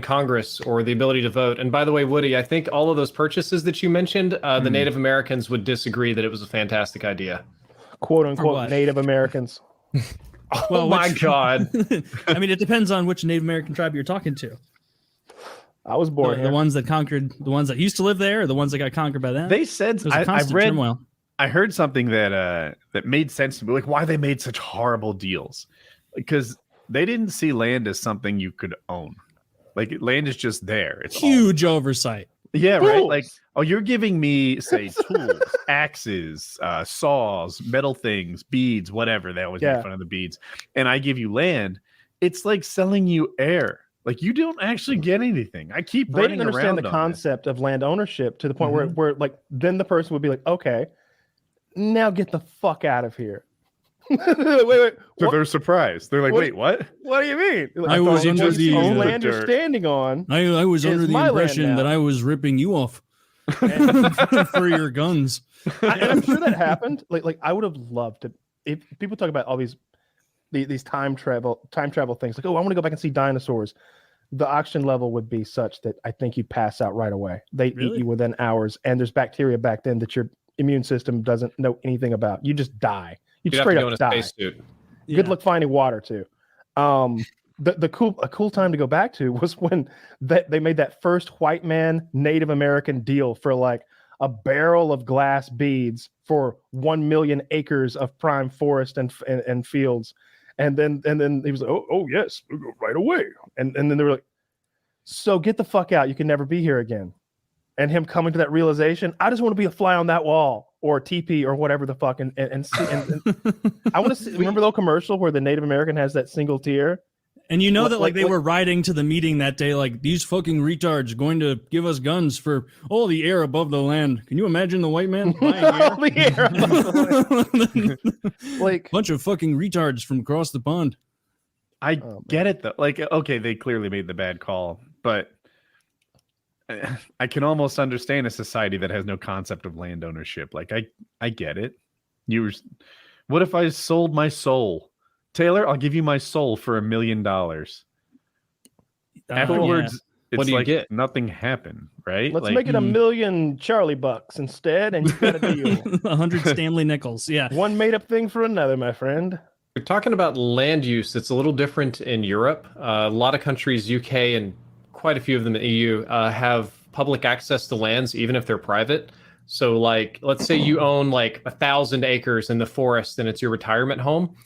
Congress or the ability to vote. And by the way, Woody, I think all of those purchases that you mentioned, the Native Americans would disagree that it was a fantastic idea. Quote unquote Native Americans. Oh my God. I mean, it depends on which Native American tribe you're talking to. I was born the ones that conquered, the ones that used to live there, or the ones that got conquered by them. They said, I heard something that made sense to me, like why they made such horrible deals, because they didn't see land as something you could own. Like land is just there. It's huge oversight. Yeah, right. Like, oh, you're giving me, say, tools, axes, saws, metal things, beads, whatever. They always make fun of the beads. And I give you land. It's like selling you air. Like you don't actually get anything. I keep they didn't understand the concept of land ownership to the point where like then the person would be like, okay, now get the fuck out of here. wait. So they're surprised. They're like, wait, what? What do you mean? Like, I was under the land you're standing on. I was under the impression that I was ripping you off for your guns. And I'm sure that happened. Like I would have loved to. If people talk about all these time travel things, like, oh, I want to go back and see dinosaurs. The oxygen level would be such that I think you'd pass out right away. They eat you within hours, and there's bacteria back then that your immune system doesn't know anything about. You just die. You'd straight up die. Good luck finding water too. A cool time to go back to was when they made that first white man Native American deal for like a barrel of glass beads for 1 million acres of prime forest and fields, and then he was like, oh yes, we'll go right away, and then they were like, so get the fuck out, you can never be here again. And him coming to that realization, I just want to be a fly on that wall or TP or whatever the fuck, and see. And I want to see. Remember the commercial where the Native American has that single tear, and you know that like they were riding to the meeting that day, like these fucking retards going to give us guns for all the air above the land. Can you imagine the white man buying all the air above the land? Like bunch of fucking retards from across the pond. I get it though. Like, okay, they clearly made the bad call, but I can almost understand a society that has no concept of land ownership. Like I get it. What if I sold my soul? Taylor, I'll give you my soul for $1 million. Afterwards, what do you get? Nothing happened, right? Let's make it $1 million Charlie bucks instead, and you got a deal. 100 Stanley nickels. Yeah. One made up thing for another, my friend. We're talking about land use. It's a little different in Europe. A lot of countries, UK and quite a few of them in the EU, have public access to lands, even if they're private. So like, let's say you own like 1,000 acres in the forest and it's your retirement home.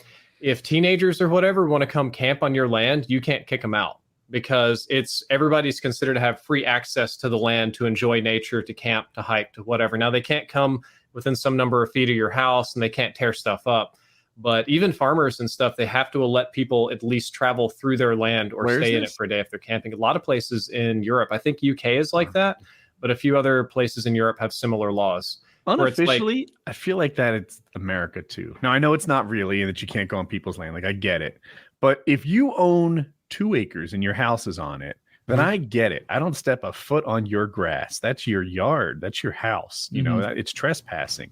If teenagers or whatever want to come camp on your land, you can't kick them out because everybody's considered to have free access to the land to enjoy nature, to camp, to hike, to whatever. Now they can't come within some number of feet of your house and they can't tear stuff up. But even farmers and stuff, they have to let people at least travel through their land or stay in it for a day if they're camping. A lot of places in Europe, I think UK is like that, but a few other places in Europe have similar laws. Unofficially, I feel like that it's America too. Now, I know it's not really and that you can't go on people's land. Like, I get it. But if you own 2 acres and your house is on it, then I get it. I don't step a foot on your grass. That's your yard. That's your house. You know, it's trespassing.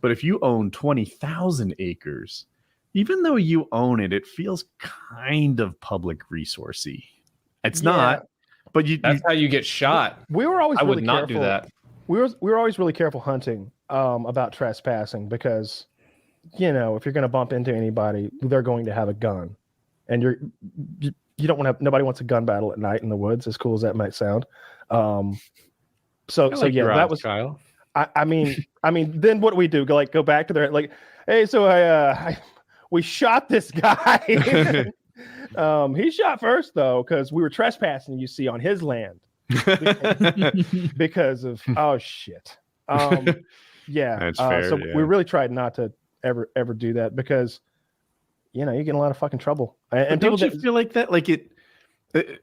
But if you own 20,000 acres, even though you own it, it feels kind of public resourcey. It's not, but that's how you get shot. We were always I really would not careful. do that. We were always really careful hunting about trespassing because, you know, if you're going to bump into anybody, they're going to have a gun, and you don't want to. Nobody wants a gun battle at night in the woods, as cool as that might sound. So yeah, that was Kyle. I mean, then what do we do? Go back to their like, hey, so we shot this guy. He shot first though, because we were trespassing, you see, on his land because of shit. Yeah. That's fair, so we really tried not to ever do that because, you know, you get in a lot of fucking trouble. And don't you feel like that? Like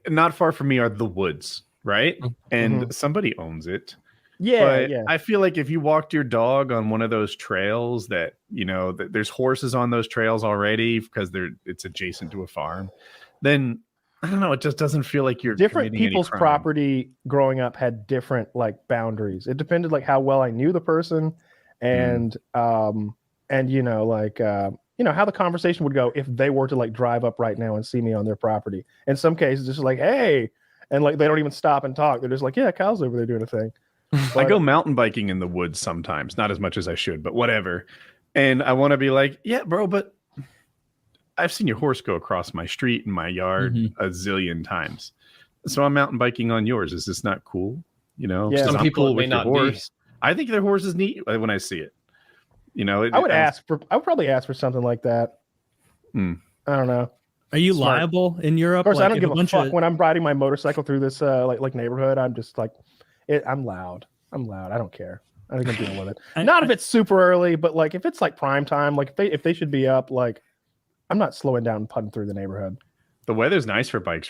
not far from me are the woods, right? And somebody owns it. Yeah, but I feel like if you walked your dog on one of those trails that, you know, there's horses on those trails already because it's adjacent to a farm, then I don't know, it just doesn't feel like you're different people's property growing up had different like boundaries. It depended like how well I knew the person and you know, like you know, how the conversation would go if they were to like drive up right now and see me on their property. In some cases, it's just like, hey, and like they don't even stop and talk. They're just like, yeah, Kyle's over there doing a thing. I go mountain biking in the woods sometimes, not as much as I should, but whatever. And I want to be like, yeah, bro, but I've seen your horse go across my street in my yard a zillion times. So I'm mountain biking on yours. Is this not cool? You know, Yeah. Some I'm people cool it may with your not be. horse. I think their horse is neat when I see it. You know, I would probably ask for something like that. Hmm. I don't know. Are you Smart. liable in Europe? Of course, I don't if give a bunch fuck of- when I'm riding my motorcycle through this like neighborhood. I'm just like, I'm loud. I'm loud. I don't care. I think I'm dealing with it. Not if it's super early, but like if it's like prime time, like if they should be up, like I'm not slowing down and putting through the neighborhood. The weather's nice for bikes